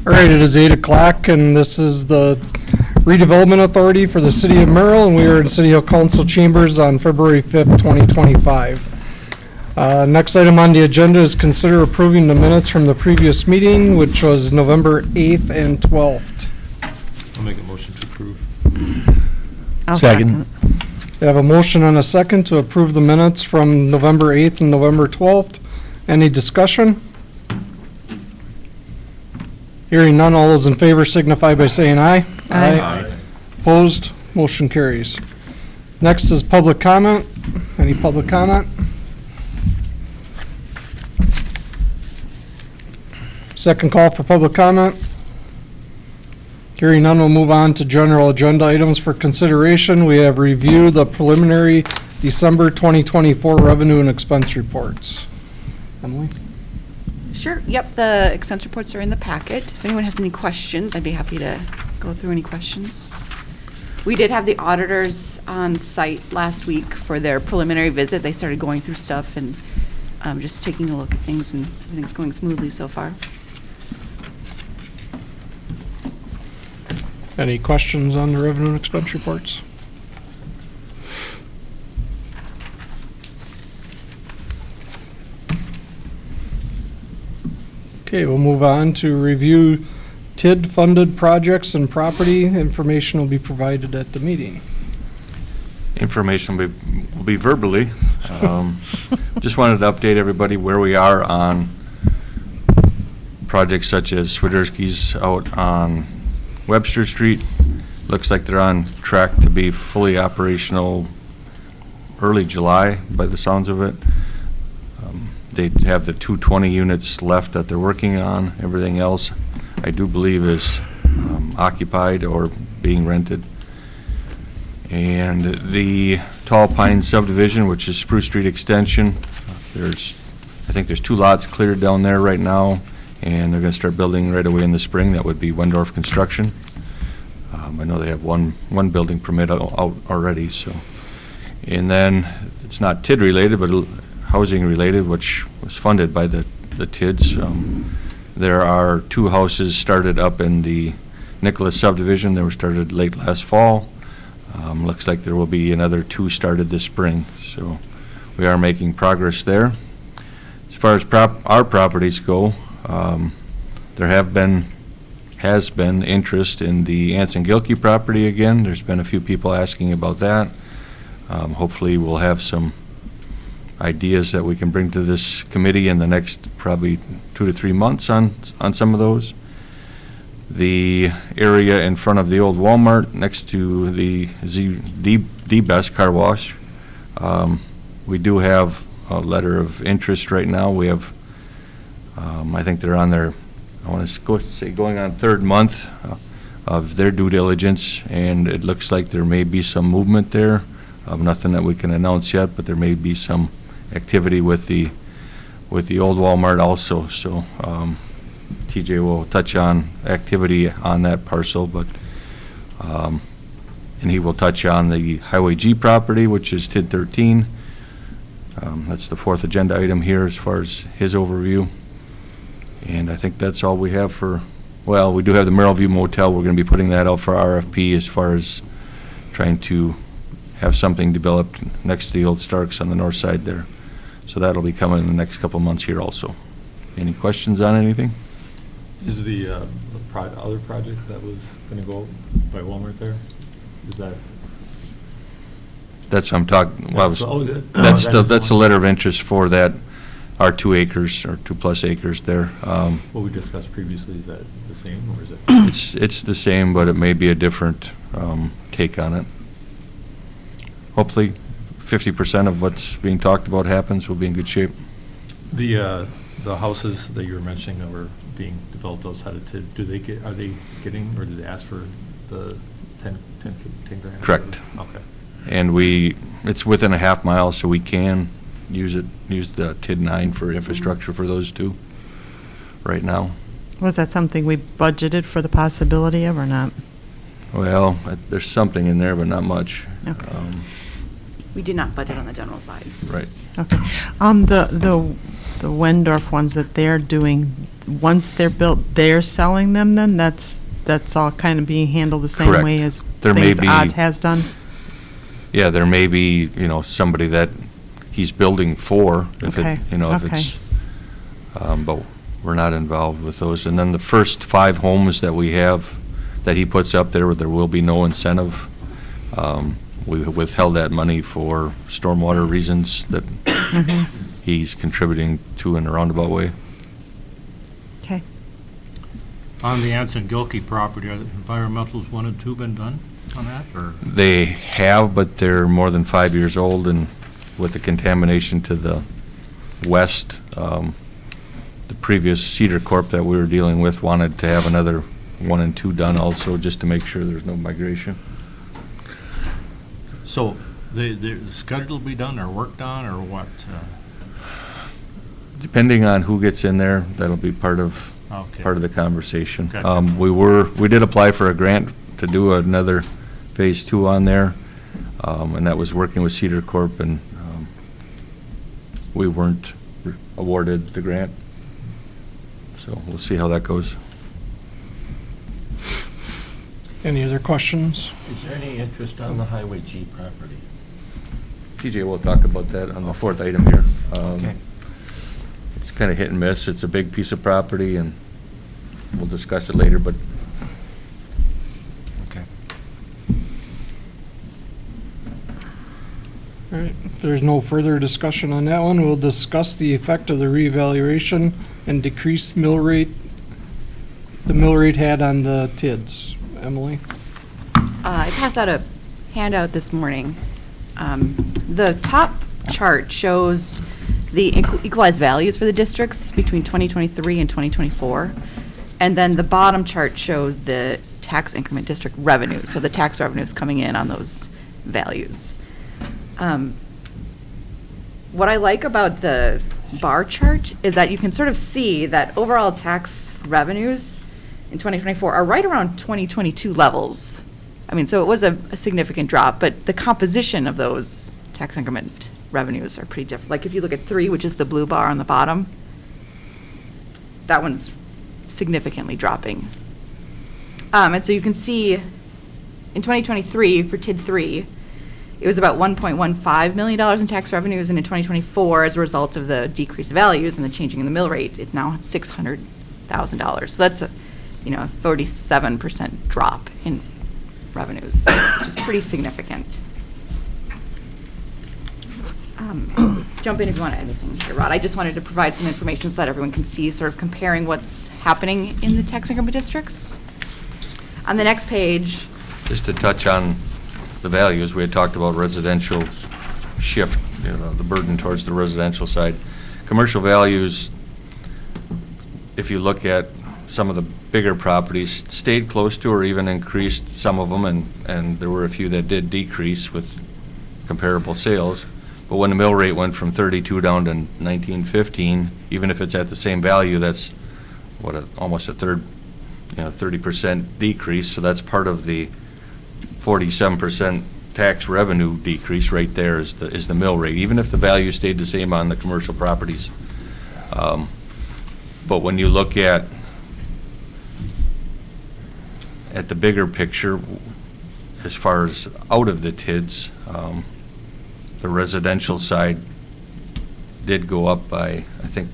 All right, it is 8 o'clock, and this is the Redevelopment Authority for the City of Merrill, and we are in City Hall Council Chambers on February 5th, 2025. Next item on the agenda is consider approving the minutes from the previous meeting, which was November 8th and 12th. I'll make a motion to approve. I'll second. We have a motion and a second to approve the minutes from November 8th and November 12th. Any discussion? Hearing none, all those in favor signify by saying aye. Aye. Opposed? Motion carries. Next is public comment. Any public comment? Second call for public comment. Hearing none, we'll move on to general agenda items for consideration. We have reviewed the preliminary December 2024 revenue and expense reports. Emily? Sure. Yep, the expense reports are in the packet. If anyone has any questions, I'd be happy to go through any questions. We did have the auditors on site last week for their preliminary visit. They started going through stuff and just taking a look at things, and everything's going smoothly so far. Any questions on the revenue and expense reports? Okay, we'll move on to review TID-funded projects and property. Information will be provided at the meeting. Information will be verbally. Just wanted to update everybody where we are on projects such as Swiderski's out on Webster Street. Looks like they're on track to be fully operational early July by the sounds of it. They have the 220 units left that they're working on. Everything else, I do believe, is occupied or being rented. And the Tall Pine subdivision, which is Spruce Street Extension, I think there's 2 lots cleared down there right now, and they're going to start building right away in the spring. That would be Wendorf Construction. I know they have one building permit out already. So, and then it's not TID related, but housing related, which was funded by the TIDs. There are 2 houses started up in the Nicholas subdivision. They were started late last fall. Looks like there will be another 2 started this spring. So we are making progress there. As far as our properties go, there has been interest in the Anson Gilkey property again. There's been a few people asking about that. Hopefully we'll have some ideas that we can bring to this committee in the next probably 2 to 3 months on some of those. The area in front of the old Walmart next to the D-Best car wash, we do have a letter of interest right now. We have, I think they're on their, I want to say going on 3rd month of their due diligence, and it looks like there may be some movement there. Nothing that we can announce yet, but there may be some activity with the old Walmart also. So TJ will touch on activity on that parcel, but and he will touch on the Highway G property, which is TID 13. That's the 4th agenda item here as far as his overview. And I think that's all we have for, well, we do have the Merrillview Motel. We're going to be putting that out for RFP as far as trying to have something developed next to the old Starks on the north side there. So that'll be coming in the next couple of months here also. Any questions on anything? Is the other project that was going to go by Walmart there, is that? That's what I'm talking, well, that's the letter of interest for that, our 2 acres or 2+ acres there. What we discussed previously, is that the same, or is it? It's the same, but it may be a different take on it. Hopefully 50% of what's being talked about happens, we'll be in good shape. The houses that you were mentioning that were being developed outside of TID, are they getting, or did they ask for the 10 grand? Correct. Okay. And it's within a half mile, so we can use the TID 9 for infrastructure for those 2 right now. Was that something we budgeted for the possibility of or not? Well, there's something in there, but not much. Okay. We did not budget on the general side. Right. Okay. The Wendorf ones that they're doing, once they're built, they're selling them then? That's all kind of being handled the same Correct. way as There may things be- Odd has done? Yeah, there may be, somebody that he's building for, if Okay, it, if okay. it's, but we're not involved with those. And then the first 5 homes that we have, that he puts up there will be no incentive. We withheld that money for stormwater reasons that he's contributing to in a roundabout way. Okay. On the Anson Gilkey property, are the environmentals 1 and 2 been done on that, or? They have, but they're more than 5 years old, and with the contamination to the west, the previous Cedar Corp that we were dealing with wanted to have another 1 and 2 done also, just to make sure there's no migration. So, the schedule be done, or worked on, or what? Depending on who gets in there, that'll be part of Okay. the conversation. Gotcha. We did apply for a grant to do another phase 2 on there, and that was working with Cedar Corp, and we weren't awarded the grant. So we'll see how that goes. Any other questions? Is there any interest on the Highway G property? TJ will talk about that on the 4th item here. Okay. It's kind of hit and miss. It's a big piece of property, and we'll discuss it later, but Okay. All right, if there's no further discussion on that one, we'll discuss the effect of the reevaluation and decreased mill rate, the mill rate had on the TIDs. Emily? I passed out a handout this morning. The top chart shows the equalized values for the districts between 2023 and 2024. And then the bottom chart shows the tax increment district revenue, so the tax revenues coming in on those values. What I like about the bar chart is that you can sort of see that overall tax revenues in 2024 are right around 2022 levels. I mean, so it was a significant drop, but the composition of those tax increment revenues are pretty different. Like if you look at 3, which is the blue bar on the bottom, that one's significantly dropping. And so you can see in 2023 for TID 3, it was about $1.15 million in tax revenues, and in 2024, as a result of the decreased values and the changing in the mill rate, it's now $600,000. So that's a 37% drop in revenues, which is pretty significant. Jump in if you want to add anything here, Rod. I just wanted to provide some information so that everyone can see, sort of comparing what's happening in the tax increment districts. On the next page, just to touch on the values, we had talked about residential shift, the burden towards the residential side. Commercial values, if you look at some of the bigger properties, stayed close to or even increased some of them, and there were a few that did decrease with comparable sales. But when the mill rate went from 32 down to 1915, even if it's at the same value, that's almost a third, 30% decrease. So that's part of the 47% tax revenue decrease right there is the mill rate, even if the value stayed the same on the commercial properties. But when you look at the bigger picture, as far as out of the TIDs, the residential side did go up by, I think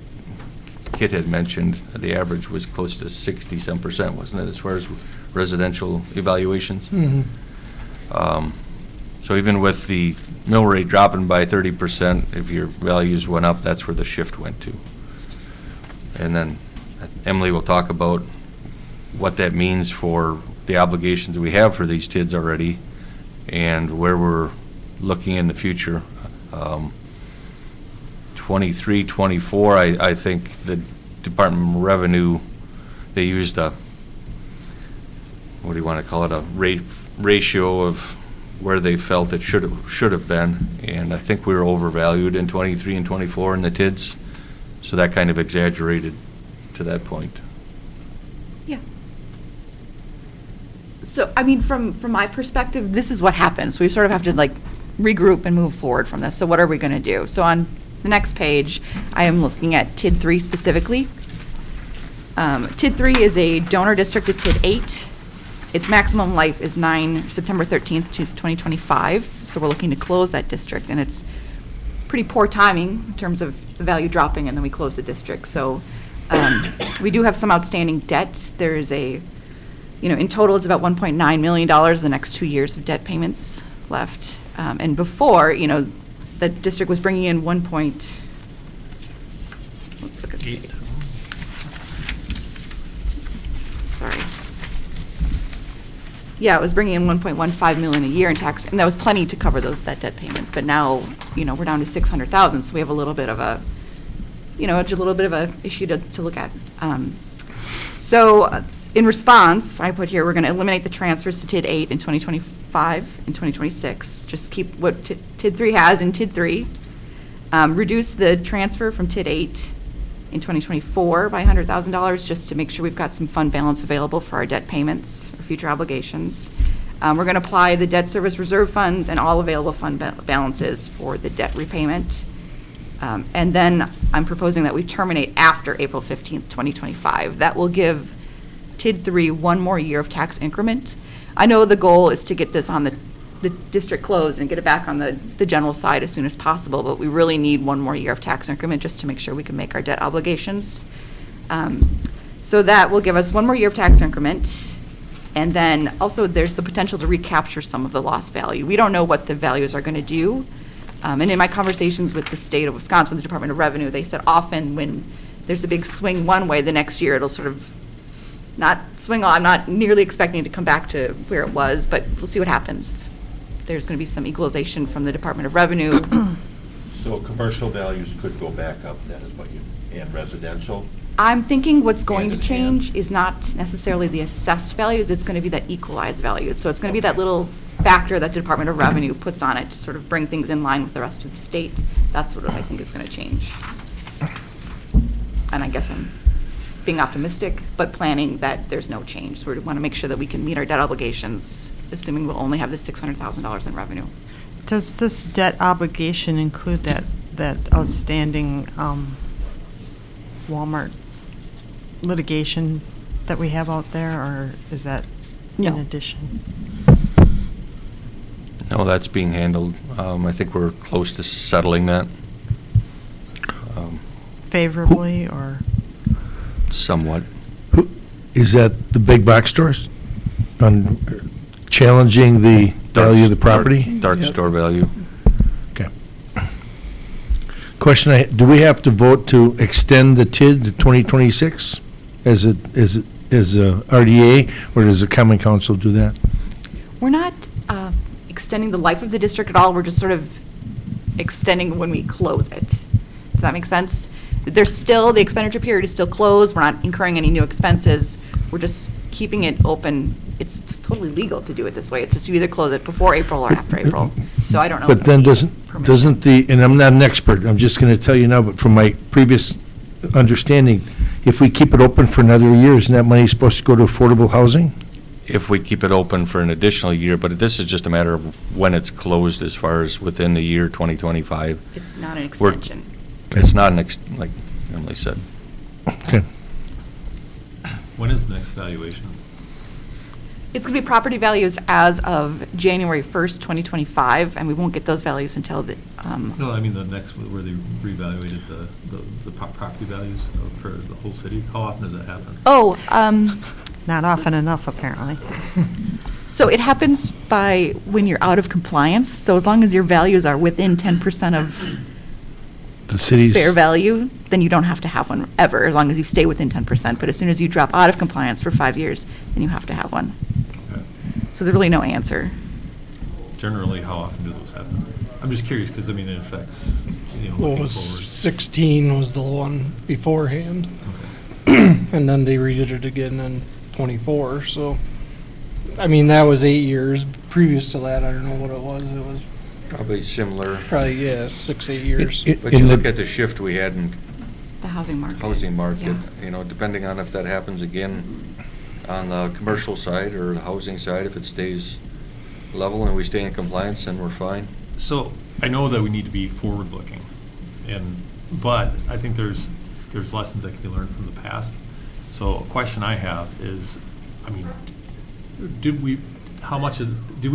Kit had mentioned, the average was close to 60-some%, wasn't it, as far as residential evaluations? Mm-hmm. So even with the mill rate dropping by 30%, if your values went up, that's where the shift went to. And then Emily will talk about what that means for the obligations we have for these TIDs already and where we're looking in the future. 23, 24, I think the Department of Revenue, they used a, what do you want to call it, a ratio of where they felt it should have been, and I think we were overvalued in 23 and 24 in the TIDs, so that kind of exaggerated to that point. yeah. So, I mean, from my perspective, this is what happens. We sort of have to regroup and move forward from this. So what are we going to do? So on the next page, I am looking at TID 3 specifically. TID 3 is a donor district to TID 8. Its maximum life is September 13th, 2025. So we're looking to close that district, and it's pretty poor timing in terms of the value dropping, and then we close the district. So we do have some outstanding debt. There is in total, it's about $1.9 million the next 2 years of debt payments left. And before, the district was bringing in let's look at the Eight. Sorry. Yeah, it was bringing in 1.15 million a year in tax, and that was plenty to cover that debt payment. But now, we're down to 600,000, so we have a little bit of a, it's a little bit of a issue to look at. So in response, I put here, we're going to eliminate the transfers to TID 8 in 2025 and 2026. Just keep what TID 3 has in TID 3. Reduce the transfer from TID 8 in 2024 by $100,000, just to make sure we've got some fund balance available for our debt payments or future obligations. We're going to apply the debt service reserve funds and all available fund balances for the debt repayment. And then I'm proposing that we terminate after April 15th, 2025. That will give TID 3 one more year of tax increment. I know the goal is to get this on the district closed and get it back on the general side as soon as possible, but we really need one more year of tax increment just to make sure we can make our debt obligations. So that will give us one more year of tax increment. And then also there's the potential to recapture some of the lost value. We don't know what the values are going to do. And in my conversations with the state of Wisconsin, with the Department of Revenue, they said often when there's a big swing one way, the next year it'll sort of not swing on. I'm not nearly expecting it to come back to where it was, but we'll see what happens. There's going to be some equalization from the Department of Revenue. So commercial values could go back up, that is what and residential? I'm thinking what's going to Hand in hand. change is not necessarily the assessed values, it's going to be that equalized value. So it's going to be that little factor that the Department of Revenue puts on it to sort of bring things in line with the rest of the state. That's what I think is going to change. And I guess I'm being optimistic, but planning that there's no change. So we want to make sure that we can meet our debt obligations, assuming we'll only have this $600,000 in revenue. Does this debt obligation include that outstanding Walmart litigation that we have out there, or is that in No. addition? No, that's being handled. I think we're close to settling that. Favorably, or? Somewhat. Is that the big box stores? On challenging the value of the property? Dark Yep. store value. Okay. Question, do we have to vote to extend the TID to 2026 as a RDA, or does the common council do that? We're not extending the life of the district at all. We're just sort of extending when we close it. Does that make sense? There's still, the expenditure period is still closed. We're not incurring any new expenses. We're just keeping it open. It's totally legal to do it this way. It's just you either close it before April or after April. So I don't know. But if then we need permission. doesn't the, and I'm not an expert, I'm just going to tell you now, but from my previous understanding, if we keep it open for another year, isn't that money supposed to go to affordable housing? If we keep it open for an additional year, but this is just a matter of when it's closed as far as within the year 2025. It's not an We're- extension. It's not like Emily said. Okay. When is the next valuation? It's going to be property values as of January 1st, 2025, and we won't get those values until the, No, I mean the next, where they reevaluated the property values for the whole city. How often does that happen? Not often enough, apparently. So it happens by when you're out of compliance. So as long as your values are within 10% of The city's. fair value, then you don't have to have one ever, as long as you stay within 10%. But as soon as you drop out of compliance for 5 years, then you have to have one. Okay. So there's really no answer. Generally, how often do those happen? I'm just curious, because, I mean, it affects, Well, it looking was forward. 16 was the one beforehand, Okay. and then they redid it again in 24, so, I mean, that was 8 years. Previous to that, I don't know what it was. It was Probably similar. probably, 6-8 years. But you look at the shift we had in The housing market. housing market, Yeah. depending on if that happens again on the commercial side or the housing side, if it stays level and we stay in compliance, then we're fine. So I know that we need to be forward-looking, but I think there's lessons that can be learned from the past. So a question I have is, I mean, did we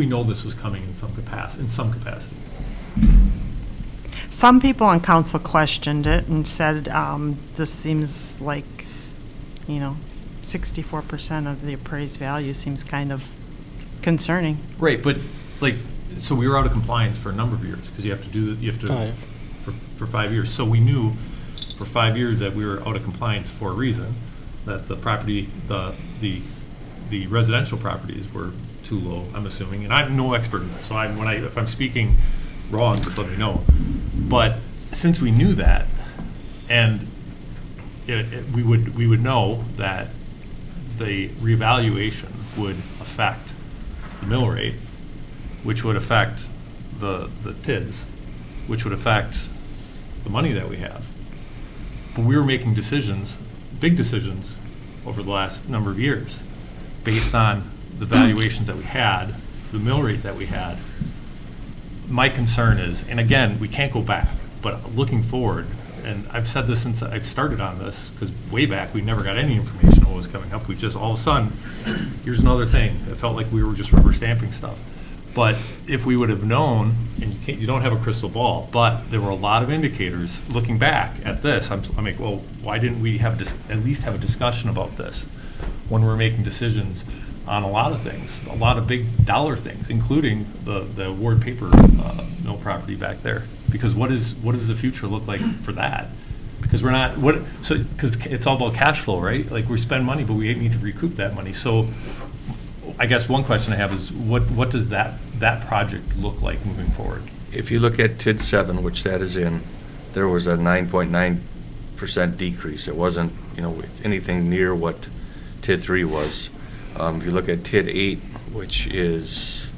know this was coming in some capacity? Some people on council questioned it and said, this seems like, 64% of the appraised value seems kind of concerning. Right, but so we were out of compliance for a number of years, because you have to. 5. For 5 years. So we knew for 5 years that we were out of compliance for a reason, that the property, the residential properties were too low, I'm assuming, and I'm no expert in this, so if I'm speaking wrong, just let me know. But since we knew that, and we would know that the reevaluation would affect the mill rate, which would affect the TIDs, which would affect the money that we have. But we were making decisions, big decisions, over the last number of years, based on the valuations that we had, the mill rate that we had. My concern is, and again, we can't go back, but looking forward, and I've said this since I've started on this, because way back, we never got any information on what was coming up. We just, all of a sudden, here's another thing. It felt like we were just rubber stamping stuff. But if we would have known, and you don't have a crystal ball, but there were a lot of indicators looking back at this. I'm like, well, why didn't we at least have a discussion about this when we're making decisions on a lot of things, a lot of big dollar things, including the Ward Paper mill property back there? Because what does the future look like for that? Because because it's all about cash flow, right? Like, we spend money, but we need to recoup that money. So I guess one question I have is, what does that project look like moving forward? If you look at TID 7, which that is in, there was a 9.9% decrease. It wasn't, anything near what TID 3 was. If you look at TID 8, which is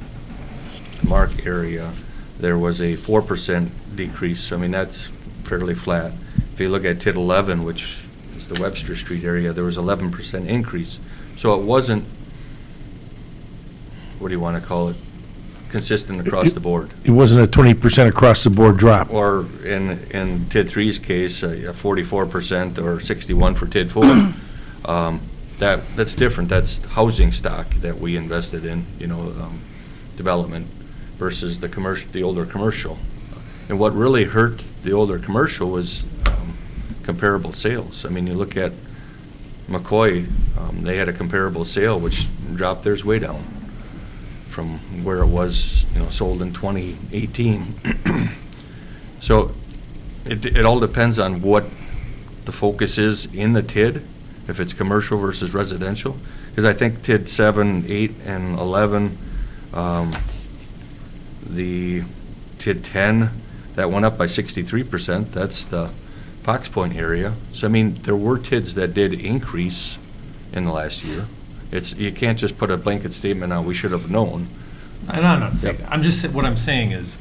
the Mark area, there was a 4% decrease. I mean, that's fairly flat. If you look at TID 11, which is the Webster Street area, there was 11% increase. So it wasn't, what do you want to call it, consistent across the board. It wasn't a 20% across the board drop. Or in TID 3's case, a 44% or 61 for TID 4. That's different. That's housing stock that we invested in, development versus the older commercial. And what really hurt the older commercial was comparable sales. I mean, you look at McCoy, they had a comparable sale, which dropped theirs way down from where it was, sold in 2018. So it all depends on what the focus is in the TID, if it's commercial versus residential. Because I think TID 7, 8, and 11, the TID 10, that went up by 63%. That's the Fox Point area. So, I mean, there were TIDs that did increase in the last year. You can't just put a blanket statement on, we should have known. And I'm not saying that. What I'm saying is,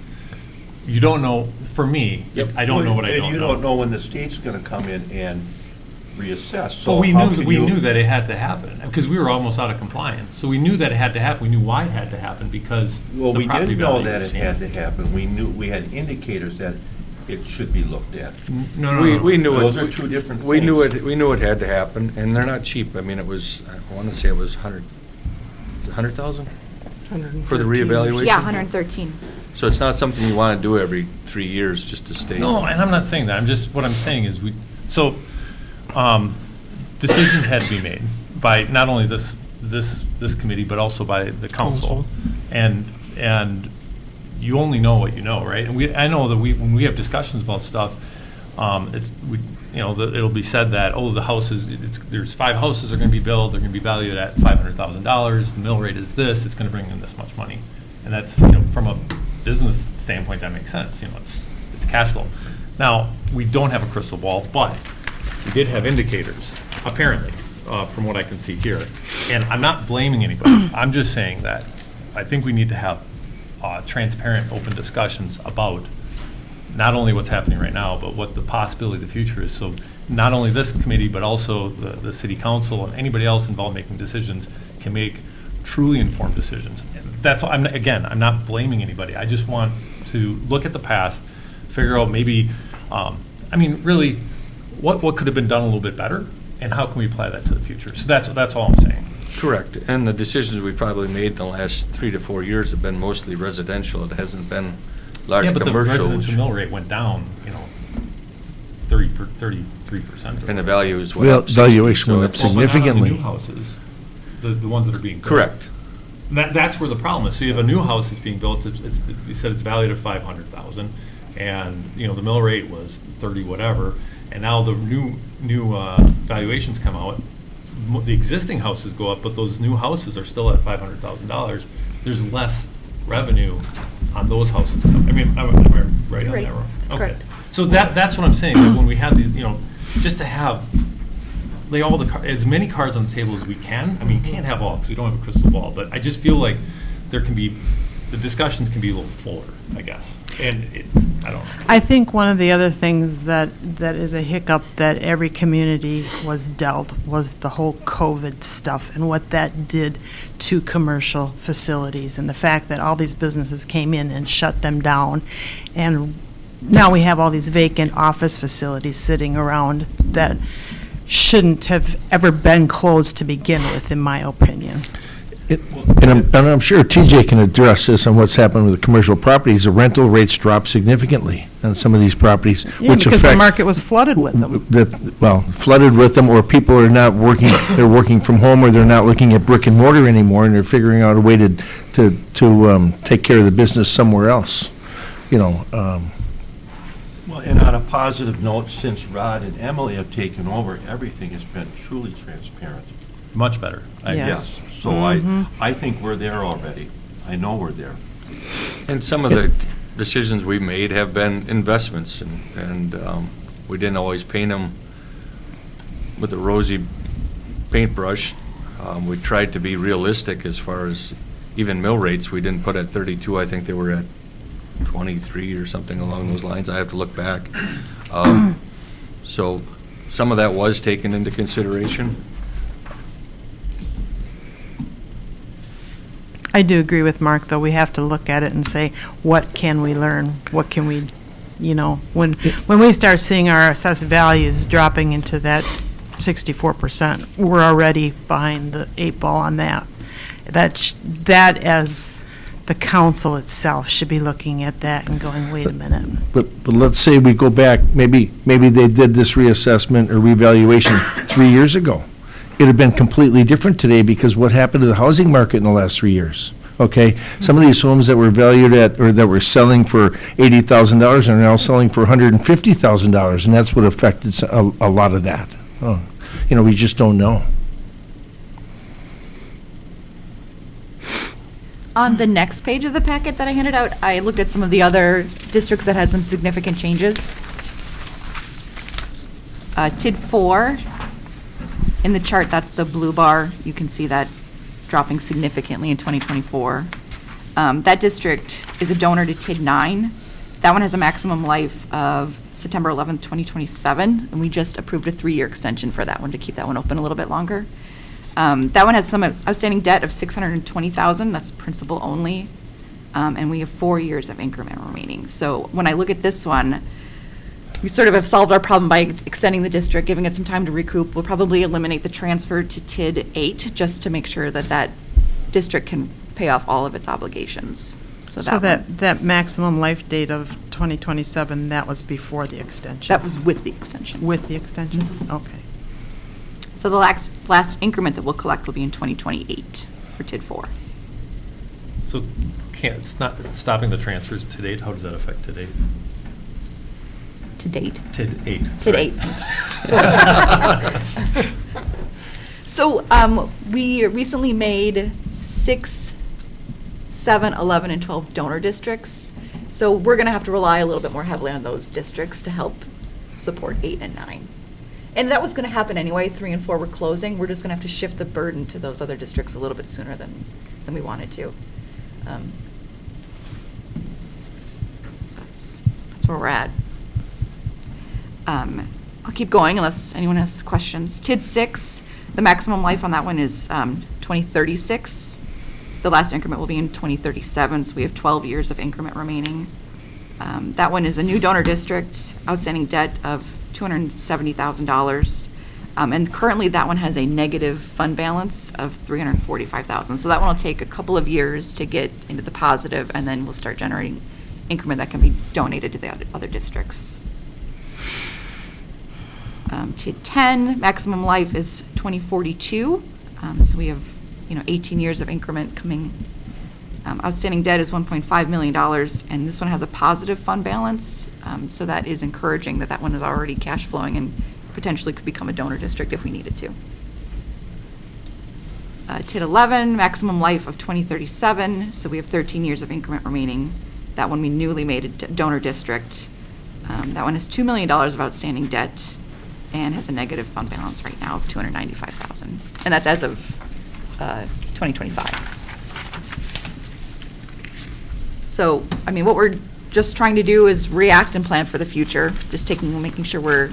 you don't know, for me, I don't know what I don't know. And you don't know when the state's going to come in and reassess. So we knew that it had to happen, because we were almost out of compliance. So we knew that it had to happen. We knew why it had to happen, because Well, we property didn't know value that was it had to happen. We had indicators that it should be looked at. No. We knew Those it. are two different We knew things. it. We knew it had to happen, and they're not cheap. I mean, it was. I want to say it was 100,000 for the reevaluation. Yeah, 113. So it's not something you want to do every 3 years just to stay. No, and I'm not saying that. What I'm saying is decisions had to be made by not only this committee, but also by the council. And you only know what you know, right? And I know that when we have discussions about stuff, it'll be said that, the houses, there's 5 houses are going to be built, they're going to be valued at $500,000, the mill rate is this, it's going to bring in this much money. And that's, from a business standpoint, that makes sense, it's cash flow. Now, we don't have a crystal ball, but we did have indicators, apparently, from what I can see here. And I'm not blaming anybody, I'm just saying that I think we need to have transparent, open discussions about not only what's happening right now, but what the possibility of the future is. So not only this committee, but also the city council and anybody else involved making decisions can make truly informed decisions. And I'm not blaming anybody. I just want to look at the past, figure out maybe, really, what could have been done a little bit better, and how can we apply that to the future? So that's all I'm saying. Correct. And the decisions we probably made in the last 3 to 4 years have been mostly residential. It hasn't been large Yeah, but the commercial. residential mill rate went down, 33%. And the values went Well, up 60, valuation went so up it's- Well, but not on the significantly. new houses, the ones that are being built. Correct. That's where the problem is. So you have a new house that's being built, you said it's valued at 500,000, and, the mill rate was 30 whatever, and now the new valuations come out, the existing houses go up, but those new houses are still at $500,000. There's less revenue on those houses. Am I right You're on right. that, Ron? That's Okay. correct. So that's what I'm saying, that when we have these, just to have, lay all as many cards on the table as we can. I mean, you can't have all, because we don't have a crystal ball, but I just feel like the discussions can be a little fuller, I guess. And I don't know. I think one of the other things that is a hiccup that every community was dealt was the whole COVID stuff and what that did to commercial facilities, and the fact that all these businesses came in and shut them down. And now we have all these vacant office facilities sitting around that shouldn't have ever been closed to begin with, in my opinion. And I'm sure TJ can address this on what's happened with the commercial properties. The rental rates dropped significantly on some of these properties, Yeah, which because the affect. market was flooded with them. Flooded with them, or people are not working, they're working from home, or they're not looking at brick and mortar anymore, and they're figuring out a way to take care of the business somewhere else, Well, and on a positive note, since Rod and Emily have taken over, everything has been truly transparent. Much better. Yes. So I think we're there already. I know we're there. And some of the decisions we made have been investments, and we didn't always paint them with a rosy paintbrush. We tried to be realistic as far as even mill rates. We didn't put at 32, I think they were at 23 or something along those lines. I have to look back. So some of that was taken into consideration. I do agree with Mark, though. We have to look at it and say, what can we learn? What can we, when we start seeing our assessed values dropping into that 64%, we're already behind the 8 ball on that. That as the council itself should be looking at that and going, wait a minute. But let's say we go back, maybe they did this reassessment or revaluation 3 years ago. It'd have been completely different today, because what happened to the housing market in the last 3 years? Okay, some of these homes that were valued at, or that were selling for $80,000 are now selling for $150,000, and that's what affected a lot of that. We just don't know. On the next page of the packet that I handed out, I looked at some of the other districts that had some significant changes. TID 4, in the chart, that's the blue bar. You can see that dropping significantly in 2024. That district is a donor to TID 9. That one has a maximum life of September 11th, 2027, and we just approved a 3-year extension for that one to keep that one open a little bit longer. That one has some outstanding debt of $620,000, that's principal only, and we have 4 years of increment remaining. So when I look at this one, we sort of have solved our problem by extending the district, giving it some time to recoup. We'll probably eliminate the transfer to TID 8, just to make sure that that district can pay off all of its obligations. So that maximum life date of 2027, that was before the extension? That was with the extension. With the extension? Mhm. Okay. So the last increment that we'll collect will be in 2028 for TID 4. So it's not stopping the transfers to date. How does that affect to date? To date. TID 8. TID sorry. 8. So we recently made 6, 7, 11, and 12 donor districts. So we're going to have to rely a little bit more heavily on those districts to help support 8 and 9. And that was going to happen anyway. 3 and 4 were closing. We're just going to have to shift the burden to those other districts a little bit sooner than we wanted to. That's where we're at. I'll keep going unless anyone has questions. TID 6, the maximum life on that one is 2036. The last increment will be in 2037, so we have 12 years of increment remaining. That one is a new donor district, outstanding debt of $270,000. And currently, that one has a negative fund balance of $345,000. So that one will take a couple of years to get into the positive, and then we'll start generating increment that can be donated to the other districts. TID 10, maximum life is 2042. So we have, 18 years of increment coming. Outstanding debt is $1.5 million, and this one has a positive fund balance. So that is encouraging that one is already cash flowing and potentially could become a donor district if we needed to. TID 11, maximum life of 2037. So we have 13 years of increment remaining. That one we newly made a donor district. That one has $2 million of outstanding debt and has a negative fund balance right now of $295,000. And that's as of 2025. So, what we're just trying to do is react and plan for the future, just making sure we're,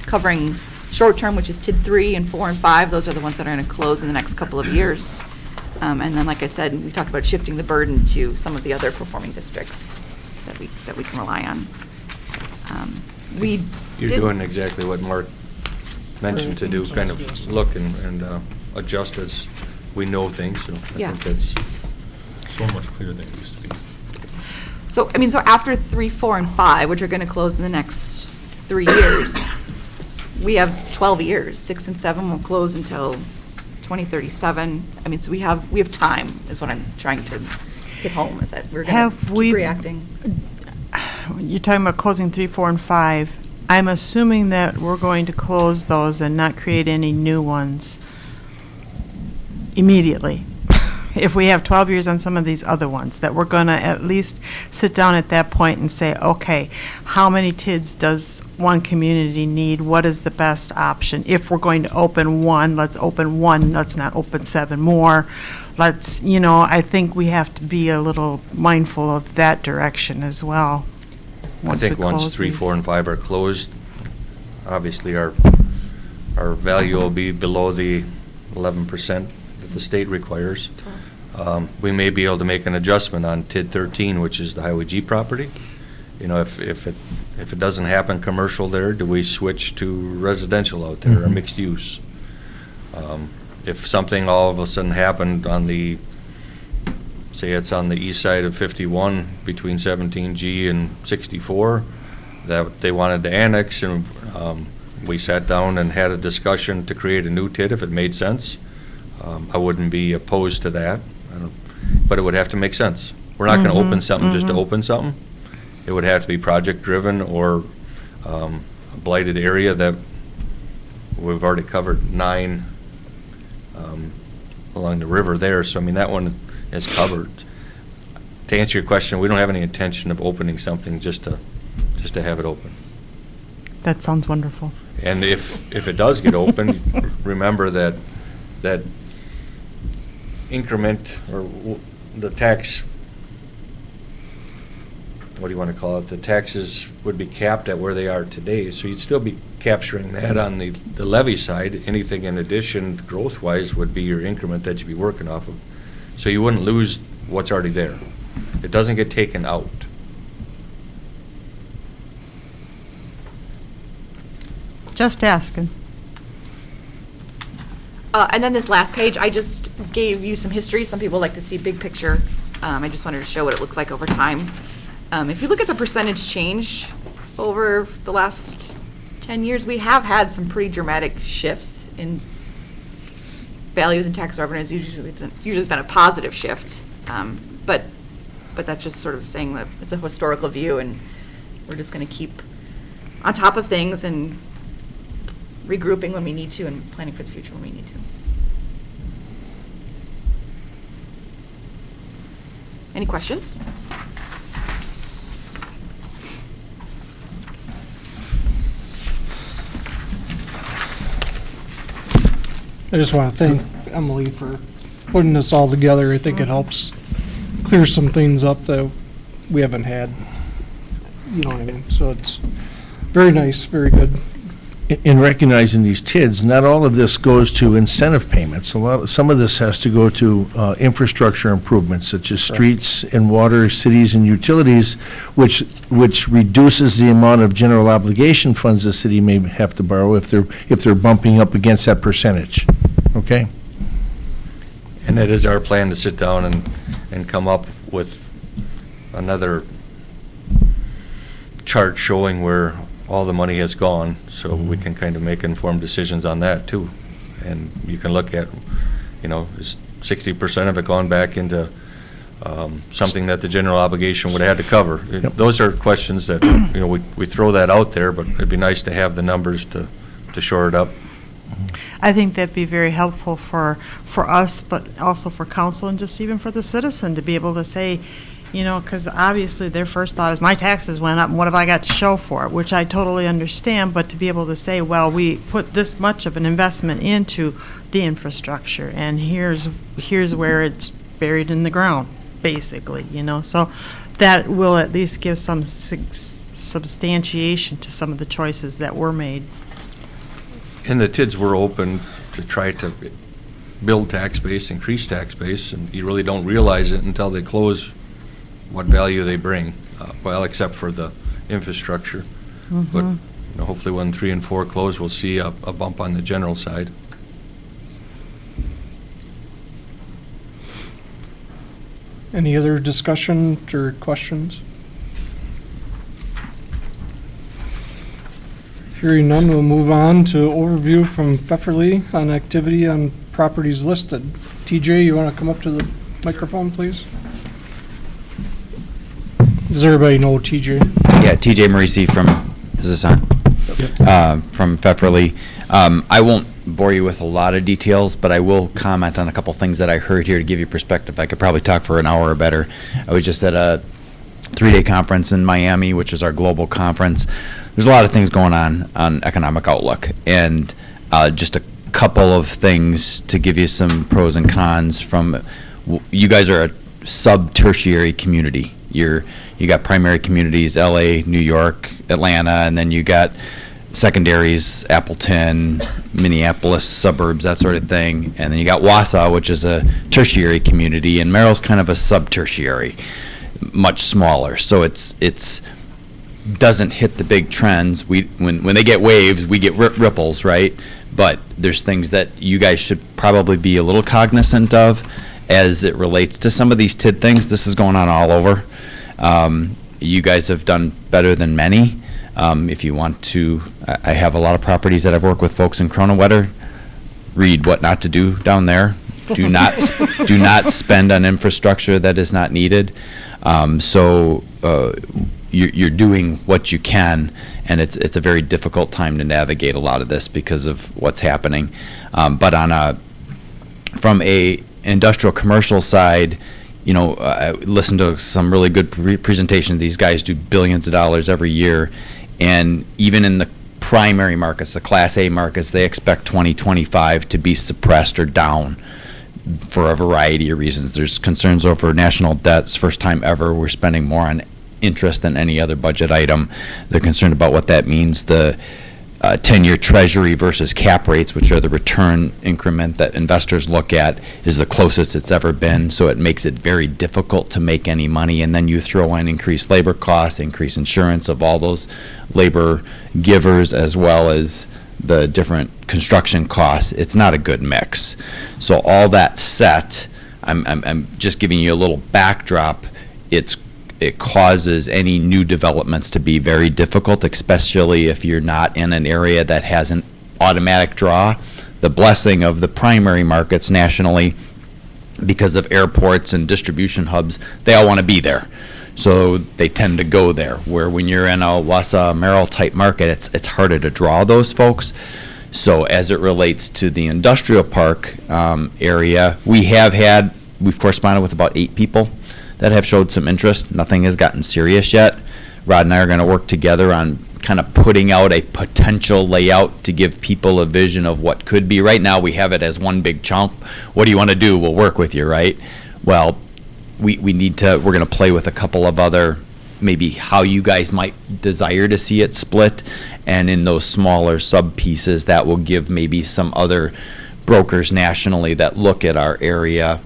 covering short-term, which is TID 3 and 4 and 5. Those are the ones that are going to close in the next couple of years. And then, like I said, we talked about shifting the burden to some of the other performing districts that we can rely on. You're doing exactly what Mark mentioned to do, kind of look and adjust as we know things, so I think that's So much clearer than it used to be. So, so after 3, 4, and 5, which are going to close in the next 3 years, we have 12 years. 6 and 7 will close until 2037. So we have time, is what I'm trying to hit home, is that we're going to keep reacting. You're talking about closing 3, 4, and 5. I'm assuming that we're going to close those and not create any new ones immediately. If we have 12 years on some of these other ones, that we're going to at least sit down at that point and say, okay, how many TIDs does one community need? What is the best option? If we're going to open one, let's open one. Let's not open 7 more. I think we have to be a little mindful of that direction as well. I think once 3, 4, and 5 are closed, obviously our value will be below the 11% that the state requires. We may be able to make an adjustment on TID 13, which is the Highway G property. If it doesn't happen commercial there, do we switch to residential out there or mixed use? If something all of a sudden happened on say it's on the east side of 51 between 17G and 64 that they wanted to annex, and we sat down and had a discussion to create a new TID if it made sense. I wouldn't be opposed to that, but it would have to make sense. We're not going to open something just to open something. It would have to be project-driven or a blighted area that we've already covered 9 along the river there. So, that one is covered. To answer your question, we don't have any intention of opening something just to have it open. That sounds wonderful. And if it does get open, remember that increment or the tax, what do you want to call it? The taxes would be capped at where they are today, so you'd still be capturing that on the levy side. Anything in addition, growth-wise, would be your increment that you'd be working off of. So you wouldn't lose what's already there. It doesn't get taken out. Just asking. And then this last page, I just gave you some history. Some people like to see big picture. I just wanted to show what it looked like over time. If you look at the percentage change over the last 10 years, we have had some pretty dramatic shifts in values and tax revenues. Usually it's been a positive shift. But that's just sort of saying that it's a historical view, and we're just going to keep on top of things and regrouping when we need to and planning for the future when we need to. Any questions? I just want to thank Emily for putting this all together. I think it helps clear some things up that we haven't had. You know what I mean? So it's very nice, very good. in recognizing these TIDs, not all of this goes to incentive payments. Some of this has to go to infrastructure improvements such as streets and water, cities and utilities, which reduces the amount of general obligation funds the city may have to borrow if they're bumping up against that percentage. Okay? And it is our plan to sit down and come up with another chart showing where all the money has gone, so we can kind of make informed decisions on that too. And you can look at, is 60% of it gone back into something that the general obligation would have had to cover? Yep. Those are questions that, we throw that out there, but it'd be nice to have the numbers to shore it up. I think that'd be very helpful for us, but also for council and just even for the citizen to be able to say, because obviously their first thought is, my taxes went up, and what have I got to show for it? Which I totally understand, but to be able to say, well, we put this much of an investment into the infrastructure, and here's where it's buried in the ground, basically, So that will at least give some substantiation to some of the choices that were made. And the TIDs were open to try to build tax base, increase tax base, and you really don't realize it until they close what value they bring, well, except for the infrastructure. But hopefully when 3 and 4 close, we'll see a bump on the general side. Any other discussion or questions? Hearing none, we'll move on to overview from Pfefferly on activity on properties listed. TJ, you want to come up to the microphone, please? Does everybody know TJ? Yeah, TJ Marisi from, is this on? From Pfefferly. I won't bore you with a lot of details, but I will comment on a couple things that I heard here to give you perspective. I could probably talk for an hour or better. I was just at a 3-day conference in Miami, which is our global conference. There's a lot of things going on economic outlook, and just a couple of things to give you some pros and cons from, you guys are a sub-tertiary community. You got primary communities, LA, New York, Atlanta, and then you got secondaries, Appleton, Minneapolis, suburbs, that sort of thing. And then you got Wausau, which is a tertiary community, and Merrill's kind of a sub-tertiary, much smaller. So it's doesn't hit the big trends. When they get waves, we get ripples, right? But there's things that you guys should probably be a little cognizant of as it relates to some of these TID things. This is going on all over. You guys have done better than many. If you want to, I have a lot of properties that I've worked with folks in Kronewetter. Read what not to do down there. Do not spend on infrastructure that is not needed. You're doing what you can, and it's a very difficult time to navigate a lot of this because of what's happening. But from a industrial commercial side, I listened to some really good presentations. These guys do billions of dollars every year, and even in the primary markets, the Class A markets, they expect 2025 to be suppressed or down for a variety of reasons. There's concerns over national debts. First time ever we're spending more on interest than any other budget item. They're concerned about what that means. The 10-year treasury versus cap rates, which are the return increment that investors look at, is the closest it's ever been, so it makes it very difficult to make any money. And then you throw in increased labor costs, increased insurance of all those labor givers, as well as the different construction costs. It's not a good mix. So all that set, I'm just giving you a little backdrop. It causes any new developments to be very difficult, especially if you're not in an area that has an automatic draw. The blessing of the primary markets nationally, because of airports and distribution hubs, they all want to be there. So they tend to go there, where when you're in a Wausau, Merrill type market, it's harder to draw those folks. So as it relates to the industrial park area, we've corresponded with about 8 people that have showed some interest. Nothing has gotten serious yet. Rod and I are going to work together on kind of putting out a potential layout to give people a vision of what could be. Right now we have it as one big chunk. What do you want to do? We'll work with you, right? Well, we're going to play with a couple of other maybe how you guys might desire to see it split, and in those smaller sub-pieces, that will give maybe some other brokers nationally that look at our area,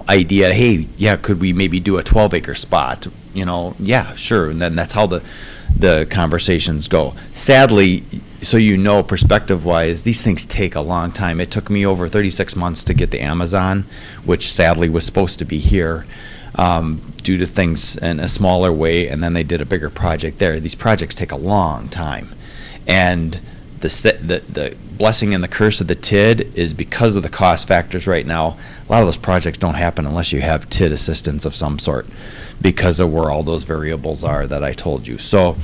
idea, hey, yeah, could we maybe do a 12-acre spot? Yeah, sure, and then that's how the conversations go. Sadly, so perspective-wise, these things take a long time. It took me over 36 months to get the Amazon, which sadly was supposed to be here, due to things in a smaller way, and then they did a bigger project there. These projects take a long time. And the blessing and the curse of the TID is because of the cost factors right now, a lot of those projects don't happen unless you have TID assistance of some sort because of where all those variables are that I told you. So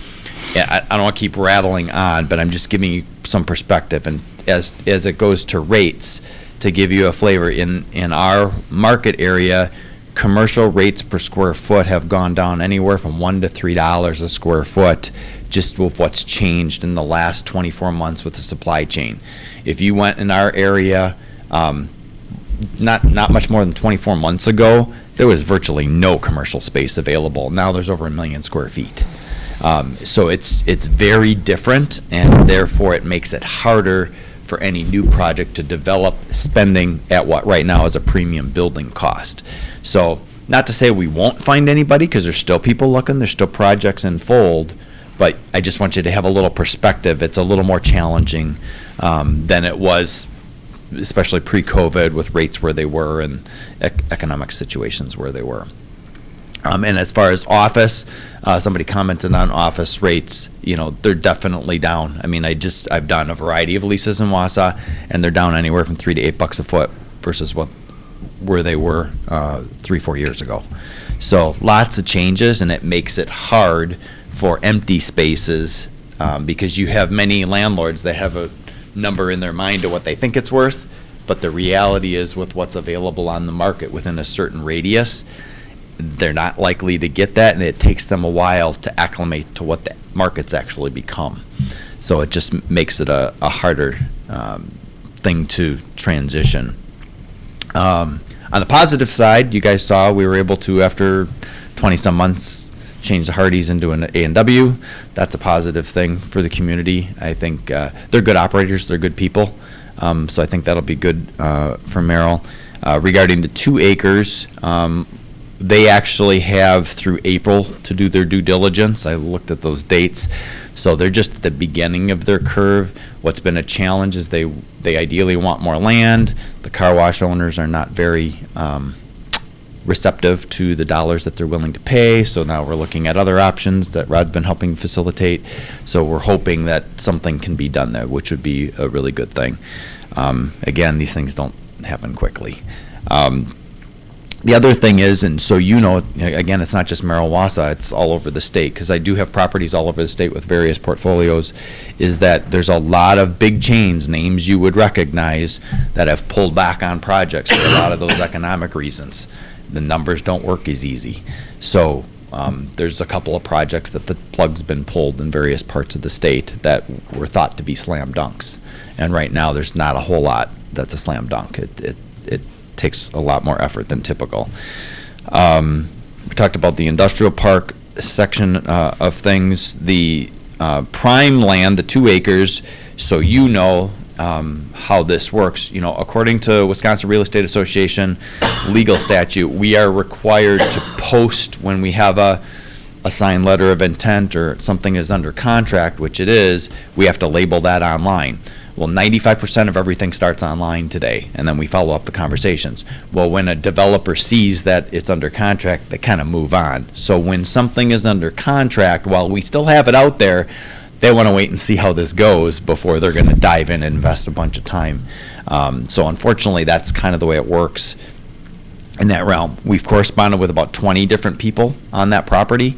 I don't want to keep rattling on, but I'm just giving you some perspective. And as it goes to rates, to give you a flavor, in our market area, commercial rates per square foot have gone down anywhere from $1 to $3 a square foot, just with what's changed in the last 24 months with the supply chain. If you went in our area, not much more than 24 months ago, there was virtually no commercial space available. Now there's over 1 million square feet. So it's very different, and therefore it makes it harder for any new project to develop, spending at what right now is a premium building cost. So not to say we won't find anybody, because there's still people looking, there's still projects in fold, but I just want you to have a little perspective. It's a little more challenging than it was, especially pre-COVID, with rates where they were and economic situations where they were. And as far as office, somebody commented on office rates, they're definitely down. I mean, I've done a variety of leases in Wausau, and they're down anywhere from $3 to $8 a foot versus where they were 3-4 years ago. So lots of changes, and it makes it hard for empty spaces because you have many landlords that have a number in their mind of what they think it's worth, but the reality is with what's available on the market within a certain radius, they're not likely to get that, and it takes them a while to acclimate to what the market's actually become. So it just makes it a harder thing to transition. On the positive side, you guys saw we were able to, after 20-some months, change the Hardys into an A&W. That's a positive thing for the community. I think they're good operators, they're good people, so I think that'll be good for Merrill. Regarding the 2 acres, they actually have through April to do their due diligence. I looked at those dates. So they're just at the beginning of their curve. What's been a challenge is they ideally want more land. The car wash owners are not very receptive to the dollars that they're willing to pay. So now we're looking at other options that Rod's been helping facilitate. So we're hoping that something can be done there, which would be a really good thing. Again, these things don't happen quickly. The other thing is, and so again, it's not just Merrill Wausau, it's all over the state, because I do have properties all over the state with various portfolios, is that there's a lot of big chains, names you would recognize, that have pulled back on projects for a lot of those economic reasons. The numbers don't work as easy. So there's a couple of projects that the plug's been pulled in various parts of the state that were thought to be slam dunks. And right now, there's not a whole lot that's a slam dunk. It takes a lot more effort than typical. We talked about the industrial park section of things. The prime land, the 2 acres, so how this works. According to Wisconsin Real Estate Association legal statute, we are required to post when we have a signed letter of intent or something is under contract, which it is, we have to label that online. Well, 95% of everything starts online today, and then we follow up the conversations. Well, when a developer sees that it's under contract, they kind of move on. So when something is under contract, while we still have it out there, they want to wait and see how this goes before they're going to dive in and invest a bunch of time. So unfortunately, that's kind of the way it works in that realm. We've corresponded with about 20 different people on that property.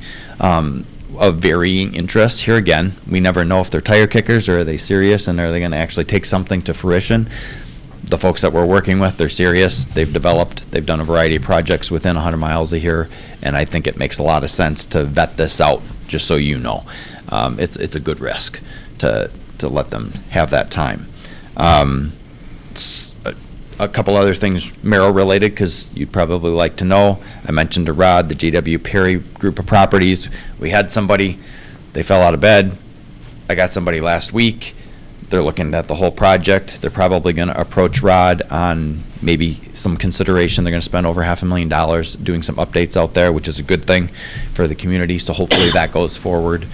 Of varying interests. Here again, we never know if they're tire kickers or are they serious and are they going to actually take something to fruition. The folks that we're working with, they're serious. They've done a variety of projects within 100 miles of here, and I think it makes a lot of sense to vet this out, just so you know. It's a good risk to let them have that time. a couple other things Merrill-related, because you'd probably like to know. I mentioned to Rod, the J.W. Perry group of properties. We had somebody, they fell out of bed. I got somebody last week. They're looking at the whole project. They're probably going to approach Rod on maybe some consideration. They're going to spend over $500,000 doing some updates out there, which is a good thing for the community, so hopefully that goes forward.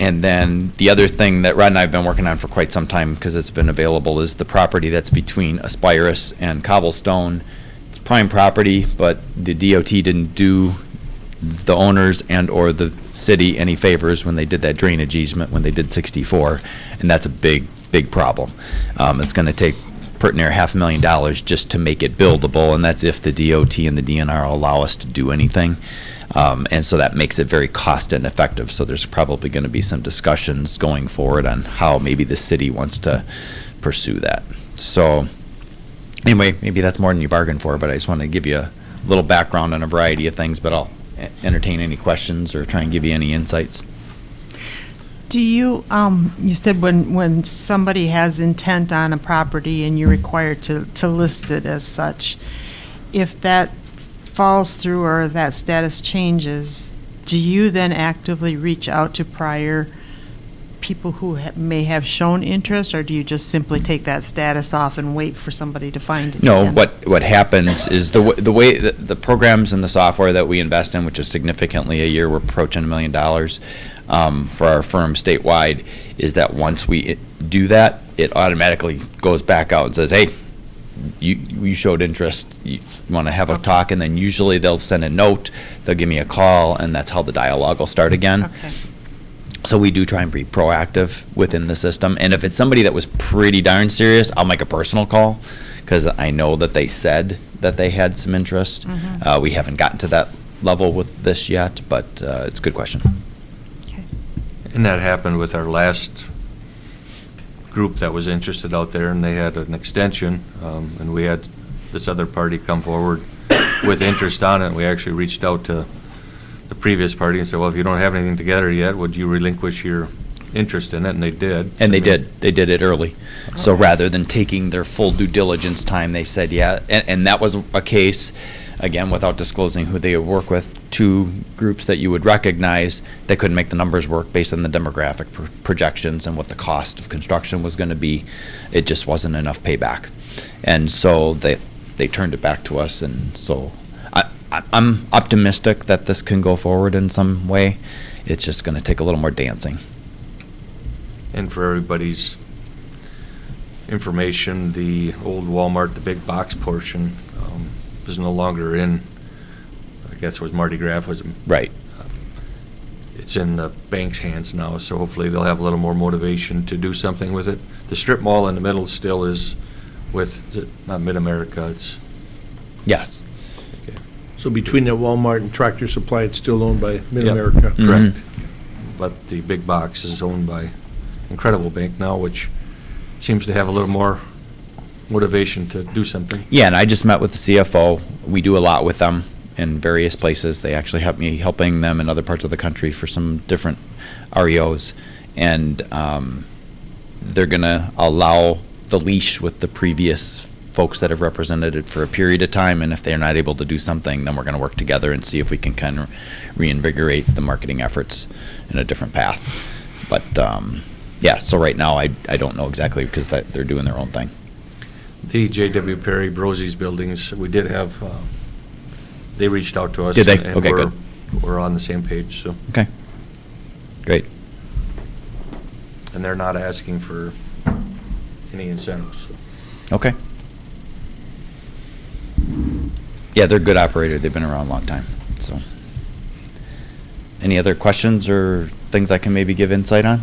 And then the other thing that Rod and I have been working on for quite some time, because it's been available, is the property that's between Aspirus and Cobblestone. It's prime property, but the DOT didn't do the owners and/or the city any favors when they did that drainage easement, when they did 64, and that's a big, big problem. It's going to take pretty near $500,000 just to make it buildable, and that's if the DOT and the DNR allow us to do anything. And so that makes it very cost ineffective. So there's probably going to be some discussions going forward on how maybe the city wants to pursue that. So anyway, maybe that's more than you bargained for, but I just want to give you a little background on a variety of things, but I'll entertain any questions or try and give you any insights. Do you, you said when somebody has intent on a property and you're required to list it as such, if that falls through or that status changes, do you then actively reach out to prior people who may have shown interest, or do you just simply take that status off and wait for somebody to find it No, again? what happens is the way the programs and the software that we invest in, which is significantly a year, we're approaching $1 million for our firm statewide, is that once we do that, it automatically goes back out and says, hey, you showed interest, you want to have a talk, and then usually they'll send a note, they'll give me a call, and that's how the dialogue will start again. Okay. So we do try and be proactive within the system, and if it's somebody that was pretty darn serious, I'll make a personal call, because I know that they said that they had some interest. Mhm. We haven't gotten to that level with this yet, but it's a good question. Okay. And that happened with our last group that was interested out there, and they had an extension, and we had this other party come forward with interest on it. We actually reached out to the previous party and said, well, if you don't have anything together yet, would you relinquish your interest in it? And they did. And they did. They did it early. So rather than taking their full due diligence time, they said, yeah. And that was a case, again, without disclosing who they would work with, two groups that you would recognize. They couldn't make the numbers work based on the demographic projections and what the cost of construction was going to be. It just wasn't enough payback. And so they turned it back to us. And so I'm optimistic that this can go forward in some way. It's just going to take a little more dancing. And for everybody's information, the old Walmart, the big box portion, is no longer in, I guess it was Mardi Gras, Right. It's in the bank's hands now, so hopefully they'll have a little more motivation to do something with it. The strip mall in the middle still is with, not Mid-America, it's, Yes. So between that Walmart and Tractor Supply, it's still owned by Yep. Mid-America. Mhm. correct. But the big box is owned by Incredible Bank now, which seems to have a little more motivation to do something. Yeah, and I just met with the CFO. We do a lot with them in various places. They actually help me helping them in other parts of the country for some different REOs. And they're going to allow the leash with the previous folks that have represented it for a period of time, and if they're not able to do something, then we're going to work together and see if we can kind of reinvigorate the marketing efforts in a different path. But yeah, so right now I don't know exactly, because they're doing their own thing. The J.W. Perry Brosie's buildings, we did have, they reached out to us. Did they? and Okay, we're- good. We're on the same page, so, Okay, great. and they're not asking for any incentives. Okay. Yeah, they're a good operator. They've been around a long time, so. Any other questions or things I can maybe give insight on?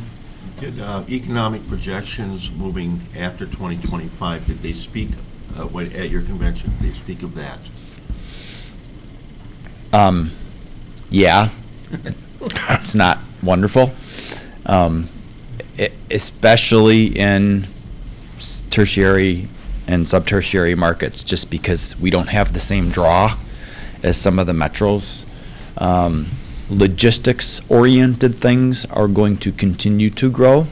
Did economic projections moving after 2025, did they speak, at your convention, did they speak of that? Yeah. It's not wonderful. Especially in tertiary and sub-tertiary markets, just because we don't have the same draw as some of the metros. Logistics-oriented things are going to continue to grow.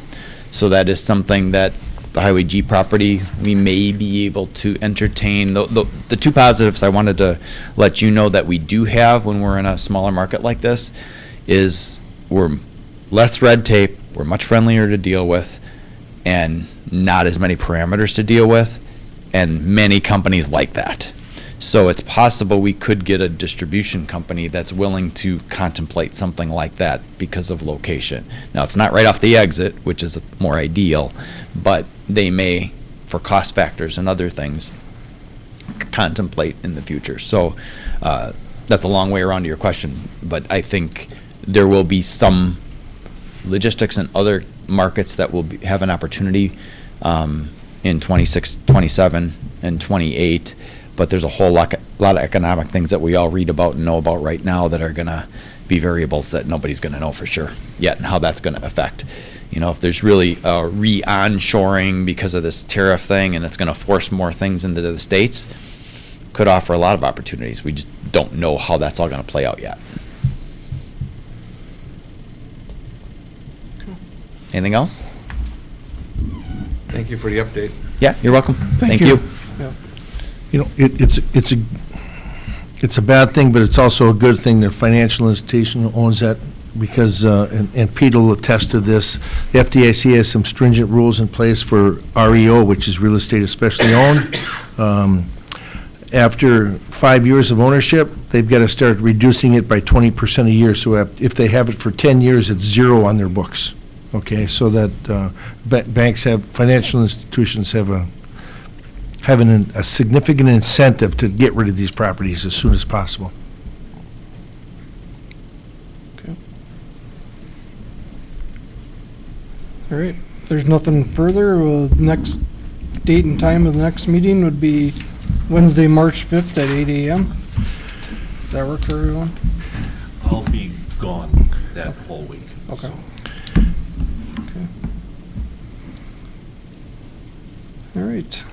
So that is something that the Highway G property, we may be able to entertain, the two positives I wanted to let you know that we do have when we're in a smaller market like this is we're less red tape, we're much friendlier to deal with, and not as many parameters to deal with, and many companies like that. So it's possible we could get a distribution company that's willing to contemplate something like that because of location. Now, it's not right off the exit, which is more ideal, but they may, for cost factors and other things, contemplate in the future. So that's a long way around to your question, but I think there will be some logistics and other markets that will have an opportunity in 26, 27, and 28. But there's a whole lot of economic things that we all read about and know about right now that are going to be variables that nobody's going to know for sure yet, and how that's going to affect. You know, if there's really a re-onshoring because of this tariff thing and it's going to force more things into the states, could offer a lot of opportunities. We just don't know how that's all going to play out yet. Anything else? Thank you for the update. Yeah, you're welcome. Thank you. you. You know, it's a bad thing, but it's also a good thing. The financial institution owns that because, and Pete will attest to this, the FDIC has some stringent rules in place for REO, which is real estate especially owned. After 5 years of ownership, they've got to start reducing it by 20% a year. So if they have it for 10 years, it's zero on their books. Okay, so that banks have, financial institutions have a significant incentive to get rid of these properties as soon as possible. Okay. All right, if there's nothing further, next date and time of the next meeting would be Wednesday, March 5th at 8 a.m. Does that work for everyone? I'll be gone that whole week. Okay. All right.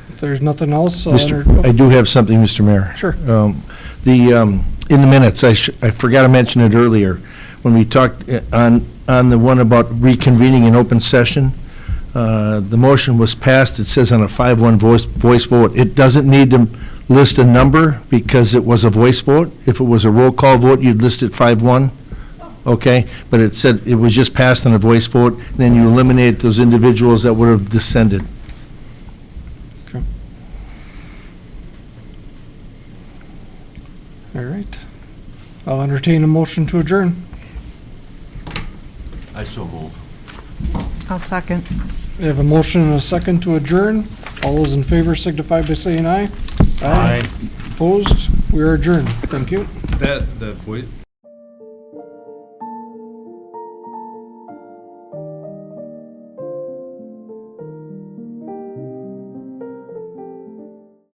If there's nothing else, I do have something, Mr. Mayor. Sure. In the minutes, I forgot to mention it earlier, when we talked on the one about reconvening an open session, the motion was passed, it says on a 5-1 voice vote. It doesn't need to list a number because it was a voice vote. If it was a roll call vote, you'd list it 5-1. Okay, but it said it was just passed on a voice vote, then you eliminate those individuals that would have dissented. All right. I'll entertain a motion to adjourn. I so move. I'll second. We have a motion and a second to adjourn. All those in favor signify by saying aye. Aye. Opposed? We are adjourned. Thank you. The voice,